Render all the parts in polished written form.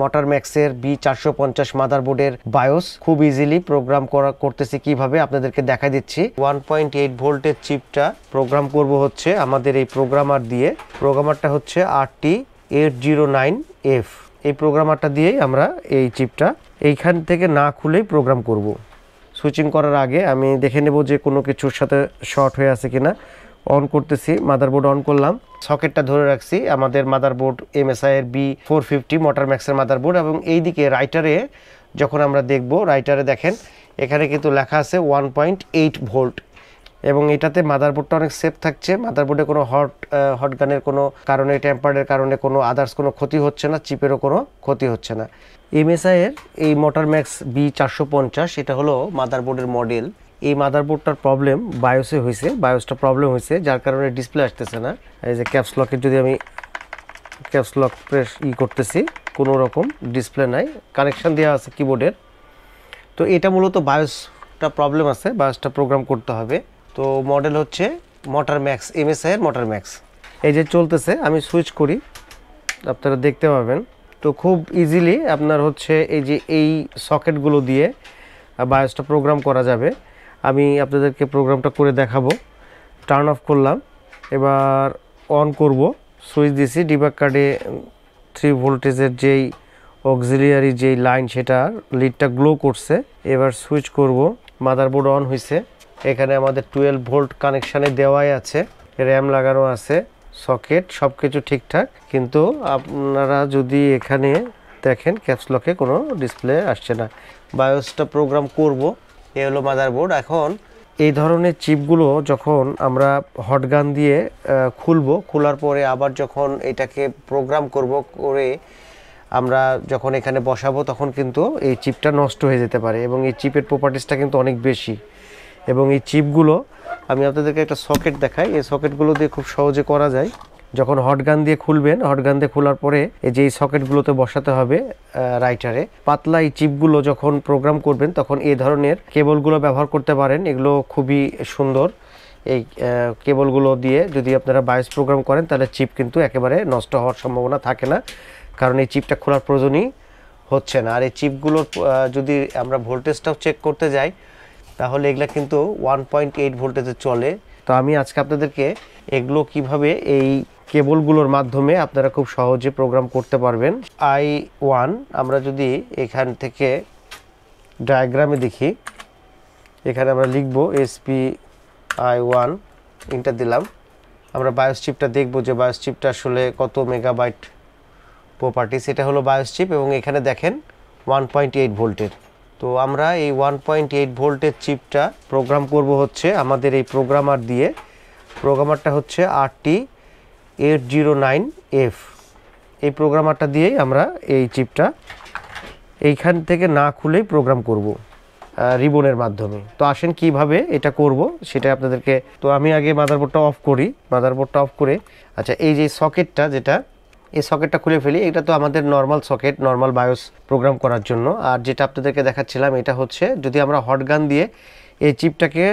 Motor ম্যাক্সের B450 মাদারবোর্ডের bias খুব easily programme করতেছি কিভাবে আপনাদেরকে দেখা দিচ্ছি। 1.8 ভোল্টের চিপটা প্রোগ্রাম করব হচ্ছে আমাদের এই প্রোগ্রামার দিয়ে। প্রোগ্রামারটা হচ্ছে RT809F। এই প্রোগ্রামারটা দিয়েই আমরা এই চিপটা এইখান থেকে না খুলেই প্রোগ্রাম করব। সুইচিং করার আগে আমি দেখে নেব যে কোনো কিছুর সাথে শর্ট হয়ে আছে কিনা। অন করতেছি, মাদারবোর্ড অন করলাম, সকেটটা ধরে রাখছি আমাদের মাদারবোর্ড MSI এর B450 মোটর ম্যাক্সের মাদারবোর্ড। এবং এই দিকে রাইটারে যখন আমরা দেখব, রাইটারে দেখেন এখানে কিন্তু লেখা আছে 1.8 ভোল্ট এবং এটাতে মাদারবোর্ডটা অনেক সেফ থাকছে। মাদারবোর্ডে কোনো হট গানের কোনো কারণে, টেম্পারের কারণে কোনো আদার্স কোনো ক্ষতি হচ্ছে না, চিপেরও কোনো ক্ষতি হচ্ছে না। MSI এর এই মোটর ম্যাক্স B450 এটা হলো মাদারবোর্ডের মডেল। এই মাদারবোর্ডটার প্রবলেম বায়োসে হয়েছে, বায়োসটা প্রবলেম হয়েছে যার কারণে ডিসপ্লে আসতেছে না। এই যে ক্যাপস লকের যদি আমি ক্যাপস লক প্রেস করতেছি, কোনো রকম ডিসপ্লে নাই, কানেকশন দেওয়া আছে কিবোর্ডের। তো এটা মূলত বায়োসটা প্রবলেম আছে, বায়োসটা প্রোগ্রাম করতে হবে। তো মডেল হচ্ছে মোটর ম্যাক্স, MSI এর মোটর ম্যাক্স। এই যে চলতেছে, আমি সুইচ করি, আপনারা দেখতে পাবেন। তো খুব ইজিলি আপনার হচ্ছে এই যে এই সকেটগুলো দিয়ে বায়োসটা প্রোগ্রাম করা যাবে। আমি আপনাদেরকে প্রোগ্রামটা করে দেখাবো। টার্ন অফ করলাম, এবার অন করব, সুইচ দিছি। ডিবাগ কার্ডে 3 ভোল্টেজের যেই অক্সিলিয়ারি যেই লাইন সেটা লিডটা গ্লো করছে। এবার সুইচ করব, মাদারবোর্ড অন হয়েছে। এখানে আমাদের 12 ভোল্ট কানেকশানে দেওয়াই আছে, র্যাম লাগানো আছে, সকেট সব কিছু ঠিকঠাক। কিন্তু আপনারা যদি এখানে দেখেন ক্যাপস লকে কোনো ডিসপ্লে আসছে না। বায়োসটা প্রোগ্রাম করব, এ হলো মাদারবোর্ড। এখন এই ধরনের চিপগুলো যখন আমরা হটগান দিয়ে খুলবো, খোলার পরে আবার যখন এটাকে প্রোগ্রাম করব, করে আমরা যখন এখানে বসাবো তখন কিন্তু এই চিপটা নষ্ট হয়ে যেতে পারে এবং এই চিপের প্রপার্টিসটা কিন্তু অনেক বেশি। এবং এই চিপগুলো আমি আপনাদেরকে একটা সকেট দেখাই, এই সকেটগুলো দিয়ে খুব সহজে করা যায়। যখন হটগান দিয়ে খুলবেন, হটগান দিয়ে খোলার পরে এই যে এই সকেটগুলোতে বসাতে হবে রাইটারে। পাতলা এই চিপগুলো যখন প্রোগ্রাম করবেন তখন এই ধরনের কেবলগুলো ব্যবহার করতে পারেন, এগুলো খুবই সুন্দর। এই কেবলগুলো দিয়ে যদি আপনারা বায়োস প্রোগ্রাম করেন তাহলে চিপ কিন্তু একেবারে নষ্ট হওয়ার সম্ভাবনা থাকে না, কারণ এই চিপটা খোলার প্রয়োজনই হচ্ছে না। আর এই চিপগুলোর যদি আমরা ভোল্টেজটাও চেক করতে যাই তাহলে এগুলা কিন্তু 1.8 ভোল্টেজে চলে। তো আমি আজকে আপনাদেরকে এগুলো কিভাবে এই কেবলগুলোর মাধ্যমে আপনারা খুব সহজে প্রোগ্রাম করতে পারবেন। I1 আমরা যদি এখান থেকে ডায়াগ্রামে দেখি, এখানে আমরা লিখব SPI1 ইন্টার দিলাম। আমরা বায়োস চিপটা দেখব যে বায়োস চিপটা আসলে কত মেগাবাইট প্রপার্টিস। এটা হলো বায়োস চিপ এবং এখানে দেখেন 1.8 ভোল্টের। তো আমরা এই 1.8 ভোল্টের চিপটা প্রোগ্রাম করব হচ্ছে আমাদের এই প্রোগ্রামার দিয়ে। প্রোগ্রামারটা হচ্ছে RT809F। এই প্রোগ্রামারটা দিয়েই আমরা এই চিপটা এইখান থেকে না খুলেই প্রোগ্রাম করব রিবনের মাধ্যমে। তো আসেন কিভাবে এটা করব সেটা আপনাদেরকে। তো আমি আগে মাদারবোর্ডটা অফ করি, মাদারবোর্ডটা অফ করে আচ্ছা এই যে সকেটটা, যেটা এই সকেটটা খুলে ফেলি। এটা তো আমাদের normal socket, normal BIOS program করার জন্য। আর যেটা আপনাদেরকে দেখাচ্ছিলাম এটা হচ্ছে যদি আমরা হটগান দিয়ে এই চিপটাকে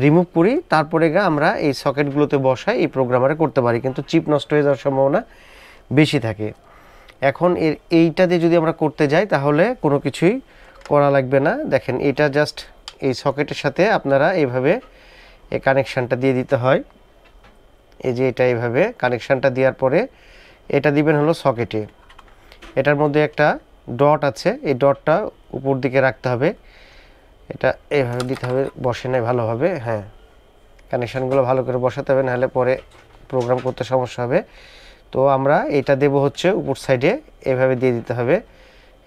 রিমুভ করি তারপরে আমরা এই সকেটগুলোতে বসাই এই প্রোগ্রামারে করতে পারি, কিন্তু চিপ নষ্ট হয়ে যাওয়ার সম্ভাবনা বেশি থাকে। এখন এইটা দিয়ে যদি আমরা করতে যাই তাহলে কোনো কিছুই করা লাগবে না। দেখেন এটা জাস্ট এই সকেটের সাথে আপনারা এইভাবে এই কানেকশানটা দিয়ে দিতে হয়। এই যে এটা এইভাবে কানেকশানটা দেওয়ার পরে এটা দিবেন হলো সকেটে। এটার মধ্যে একটা ডট আছে, এই ডটটা উপর দিকে রাখতে হবে, এটা এইভাবে দিতে হবে। বসে নেয় ভালোভাবে, হ্যাঁ কানেকশানগুলো ভালো করে বসাতে হবে, নাহলে পরে প্রোগ্রাম করতে সমস্যা হবে। তো আমরা এটা দেব হচ্ছে উপর সাইডে, এভাবে দিয়ে দিতে হবে।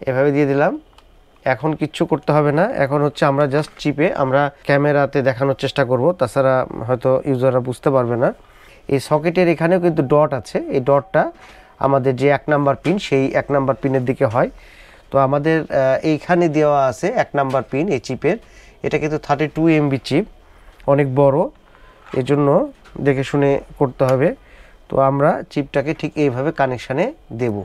এভাবে দিয়ে দিলাম। এখন কিচ্ছু করতে হবে না, এখন হচ্ছে আমরা জাস্ট চিপে আমরা ক্যামেরাতে দেখানোর চেষ্টা করব, তাছাড়া হয়তো ইউজাররা বুঝতে পারবে না। এই সকেটের এখানেও কিন্তু ডট আছে, এই ডটটা আমাদের যে 1 নাম্বার পিন সেই 1 নাম্বার পিনের দিকে হয়। তো আমাদের এইখানে দেওয়া আছে 1 নাম্বার পিন এই চিপের। এটা কিন্তু 32 MB চিপ, অনেক বড়, এজন্য দেখে শুনে করতে হবে। তো আমরা চিপটাকে ঠিক এইভাবে কানেকশানে দেব।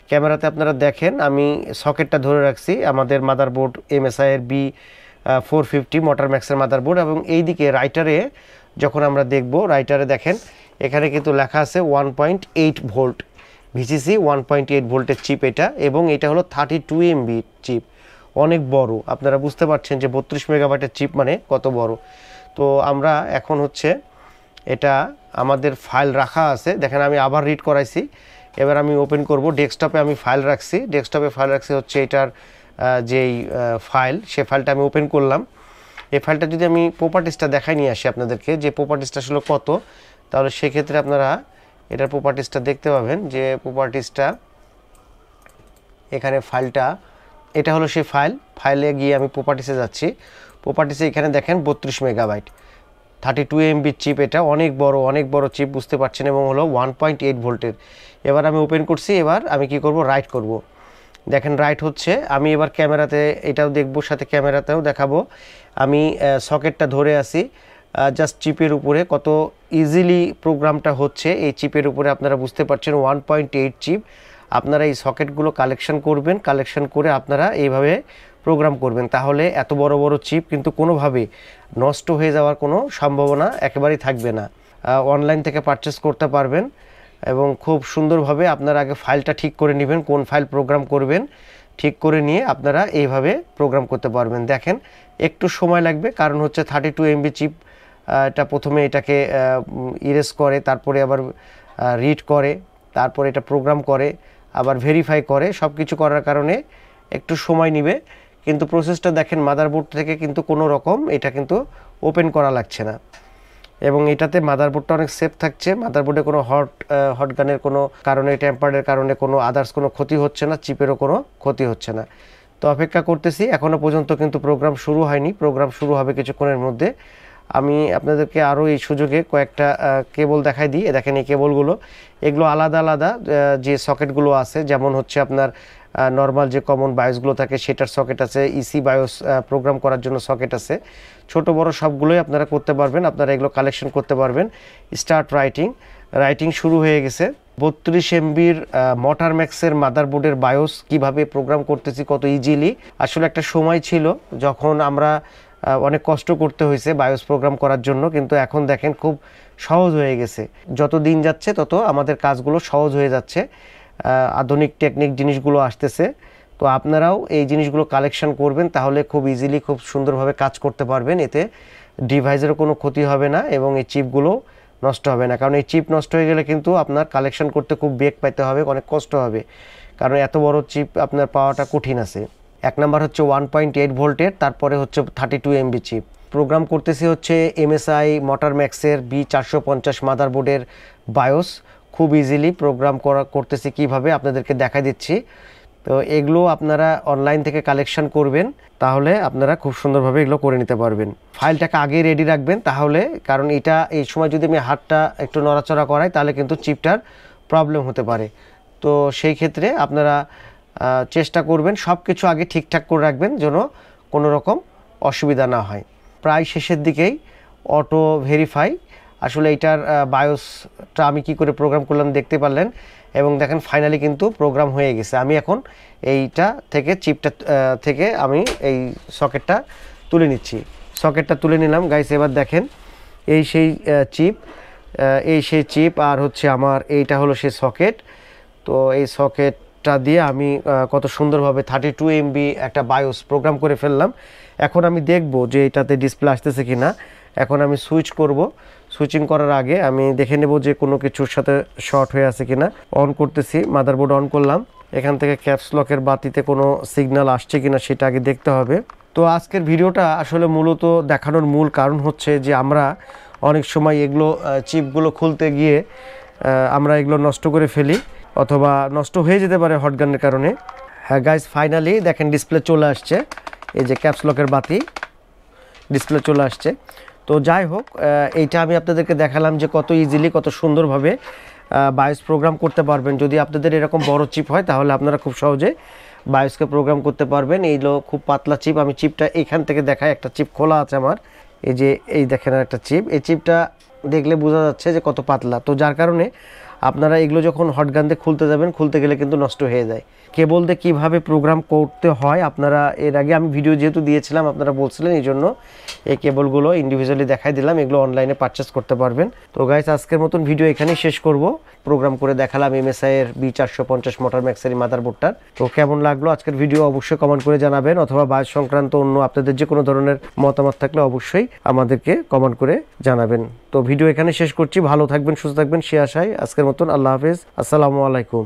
ক্যামেরাতে আপনারা দেখেন আমি সকেটটা ধরে রাখছি আমাদের মাদারবোর্ড MSI এর B450 মোটর ম্যাক্সের মাদারবোর্ড। এবং এই দিকে রাইটারে যখন আমরা দেখব, রাইটারে দেখেন এখানে কিন্তু লেখা আছে 1.8 ভোল্ট ভিসিসি 1.8 ভোল্টের চিপ এটা, এবং এটা হলো 32 এমবি চিপ, অনেক বড়। আপনারা বুঝতে পারছেন যে 32 মেগাবাইটের চিপ মানে কত বড়। তো আমরা এখন হচ্ছে এটা আমাদের ফাইল রাখা আছে, দেখেন আমি আবার রিড করাইছি। এবার আমি ওপেন করব। ডেস্কটপে আমি ফাইল রাখছি, হচ্ছে এটার যেই ফাইল, সে ফাইলটা আমি ওপেন করলাম। এই ফাইলটা যদি আমি প্রপার্টিসটা দেখাই নিয়ে আসি আপনাদেরকে, যে প্রপার্টিসটা আসলে কত, তাহলে সেক্ষেত্রে আপনারা এটার প্রপার্টিসটা দেখতে পাবেন। যে প্রপার্টিসটা এখানে ফাইলটা, এটা হলো সেই ফাইলে গিয়ে আমি প্রপার্টিসে যাচ্ছি। প্রপার্টিসে এখানে দেখেন 32 মেগাবাইট 32 এমবি চিপ, এটা অনেক বড় চিপ, বুঝতে পারছেন, এবং হলো 1.8 ভোল্টের। এবার আমি ওপেন করছি। এবার আমি কি করব, রাইট করব। দেখেন রাইট হচ্ছে। আমি এবার ক্যামেরাতে এটাও দেখব, সাথে ক্যামেরাতেও দেখাবো। আমি সকেটটা ধরে আছি জাস্ট চিপের উপরে, কত ইজিলি প্রোগ্রামটা হচ্ছে এই চিপের উপরে আপনারা বুঝতে পারছেন। 1.8 চিপ, আপনারা এই সকেটগুলো কালেকশন করবেন, কালেকশন করে আপনারা এইভাবে প্রোগ্রাম করবেন, তাহলে এত বড় চিপ কিন্তু কোনোভাবে নষ্ট হয়ে যাওয়ার কোনো সম্ভাবনা একেবারেই থাকবে না। অনলাইন থেকে পারচেস করতে পারবেন, এবং খুব সুন্দরভাবে আপনারা আগে ফাইলটা ঠিক করে নেবেন, কোন ফাইল প্রোগ্রাম করবেন, ঠিক করে নিয়ে আপনারা এইভাবে প্রোগ্রাম করতে পারবেন। দেখেন একটু সময় লাগবে, কারণ হচ্ছে 32 এমবি চিপ, এটা প্রথমে এটাকে ইরেজ করে, তারপরে আবার রিড করে, তারপরে এটা প্রোগ্রাম করে, আবার ভেরিফাই করে, সব কিছু করার কারণে একটু সময় নেবে। কিন্তু প্রসেসটা দেখেন মাদারবোর্ড থেকে কিন্তু কোনো রকম এটা কিন্তু ওপেন করা লাগছে না, এবং এটাতে মাদারবোর্ডটা অনেক সেফ থাকছে। মাদারবোর্ডে কোনো হট গানের কোনো কারণে, টেম্পারের কারণে কোনো আদার্স কোনো ক্ষতি হচ্ছে না, চিপেরও কোনো ক্ষতি হচ্ছে না। তো অপেক্ষা করতেছি, এখনও পর্যন্ত কিন্তু প্রোগ্রাম শুরু হয়নি, প্রোগ্রাম শুরু হবে কিছুক্ষণের মধ্যে। আমি আপনাদেরকে আরও এই সুযোগে কয়েকটা কেবল দেখাই দিই। দেখেন এই কেবলগুলো, এগুলো আলাদা যে সকেটগুলো আছে, যেমন হচ্ছে আপনার নর্মাল যে কমন বায়োসগুলো থাকে সেটার সকেট আছে, ইসি বায়োস প্রোগ্রাম করার জন্য সকেট আছে, ছোট বড় সবগুলোই আপনারা করতে পারবেন, আপনারা এগুলো কালেকশন করতে পারবেন। স্টার্ট রাইটিং শুরু হয়ে গেছে। 32 এমবির মোটর ম্যাক্সের মাদারবোর্ডের বায়োস কিভাবে প্রোগ্রাম করতেছি কত ইজিলি। আসলে একটা সময় ছিল যখন আমরা অনেক কষ্ট করতে হয়েছে বায়োস প্রোগ্রাম করার জন্য, কিন্তু এখন দেখেন খুব সহজ হয়ে গেছে। যত দিন যাচ্ছে তত আমাদের কাজগুলো সহজ হয়ে যাচ্ছে, আধুনিক টেকনিক জিনিসগুলো আসতেছে। তো আপনারাও এই জিনিসগুলো কালেকশন করবেন, তাহলে খুব ইজিলি খুব সুন্দরভাবে কাজ করতে পারবেন। এতে ডিভাইসেরও কোনো ক্ষতি হবে না, এবং এই চিপগুলো নষ্ট হবে না, কারণ এই চিপ নষ্ট হয়ে গেলে কিন্তু আপনার কালেকশন করতে খুব বেগ পাইতে হবে, অনেক কষ্ট হবে, কারণ এত বড় চিপ আপনার পাওয়াটা কঠিন আছে। এক নাম্বার হচ্ছে 1.8 ভোল্টের, তারপরে হচ্ছে 32 এমবি চিপ। প্রোগ্রাম করতেছি হচ্ছে MSI মোটর ম্যাক্সের B450 মাদারবোর্ডের বায়োস। খুব ইজিলি প্রোগ্রাম করতেছি কিভাবে আপনাদেরকে দেখা দিচ্ছি। তো এগুলো আপনারা অনলাইন থেকে কালেকশন করবেন, তাহলে আপনারা খুব সুন্দরভাবে এগুলো করে নিতে পারবেন। ফাইলটাকে আগে রেডি রাখবেন, তাহলে কারণ এটা এই সময় যদি আমি হাতটা একটু নড়াচড়া করাই তাহলে কিন্তু চিপটার প্রবলেম হতে পারে। তো সেই ক্ষেত্রে আপনারা চেষ্টা করবেন সব কিছু আগে ঠিকঠাক করে রাখবেন, যেন কোনো রকম অসুবিধা না হয়। প্রায় শেষের দিকেই অটো ভেরিফাই, আসলে এটার বায়োসটা আমি কি করে প্রোগ্রাম করলাম দেখতে পারলেন, এবং দেখেন ফাইনালি কিন্তু প্রোগ্রাম হয়ে গেছে। আমি এখন এইটা থেকে চিপটা থেকে আমি এই সকেটটা তুলে নিচ্ছি। সকেটটা তুলে নিলাম গাইস। এবার দেখেন এই সেই চিপ আর হচ্ছে আমার এইটা হলো সেই সকেট। তো এই সকেটটা দিয়ে আমি কত সুন্দরভাবে 32 এমবি একটা বায়োস প্রোগ্রাম করে ফেললাম। এখন আমি দেখব যে এটাতে ডিসপ্লে আসতেছে কিনা। এখন আমি সুইচ করব। সুইচিং করার আগে আমি দেখে নেব যে কোনো কিছুর সাথে শর্ট হয়ে আছে কিনা। অন করতেছি, মাদারবোর্ড অন করলাম। এখান থেকে ক্যাপস লকের বাতিতে কোনো সিগন্যাল আসছে কিনা সেটা আগে দেখতে হবে। তো আজকের ভিডিওটা আসলে মূলত দেখানোর মূল কারণ হচ্ছে যে আমরা অনেক সময় এগুলো চিপগুলো খুলতে গিয়ে আমরা এগুলো নষ্ট করে ফেলি, অথবা নষ্ট হয়ে যেতে পারে হটগানের কারণে। হ্যাঁ গাইস, ফাইনালি দেখেন ডিসপ্লে চলে আসছে, এই যে ক্যাপস লকের বাতি ডিসপ্লে চলে আসছে। তো যাই হোক, এইটা আমি আপনাদেরকে দেখালাম যে কত ইজিলি কত সুন্দরভাবে বায়োস প্রোগ্রাম করতে পারবেন। যদি আপনাদের এরকম বড় চিপ হয় তাহলে আপনারা খুব সহজে বায়োসকে প্রোগ্রাম করতে পারবেন। এইগুলো খুব পাতলা চিপ। আমি চিপটা এইখান থেকে দেখাই, একটা চিপ খোলা আছে আমার, এই যে এই দেখেন একটা চিপ। এই চিপটা দেখলে বোঝা যাচ্ছে যে কত পাতলা। তো যার কারণে আপনারা এগুলো যখন হট গান দিয়ে খুলতে যাবেন, খুলতে গেলে কিন্তু নষ্ট হয়ে যায়। কেবল দিয়ে কীভাবে প্রোগ্রাম করতে হয় আপনারা এর আগে আমি ভিডিও যেহেতু দিয়েছিলাম, আপনারা বলছিলেন, এই জন্য এই কেবলগুলো ইন্ডিভিজুয়ালি দেখাই দিলাম। এগুলো অনলাইনে পারচেস করতে পারবেন। তো গাইস, আজকের মতন ভিডিও এখানেই শেষ করব। প্রোগ্রাম করে দেখালাম MSI এর B450 মোটর ম্যাক্সের মাদারবোর্ডটার। তো কেমন লাগলো আজকের ভিডিও অবশ্যই কমেন্ট করে জানাবেন, অথবা বাস সংক্রান্ত অন্য আপনাদের যে কোনো ধরনের মতামত থাকলে অবশ্যই আমাদেরকে কমেন্ট করে জানাবেন। তো ভিডিও এখানে শেষ করছি। ভালো থাকবেন, সুস্থ থাকবেন সে আশায় আজকের মতন আল্লাহ হাফেজ, আসসালামু আলাইকুম।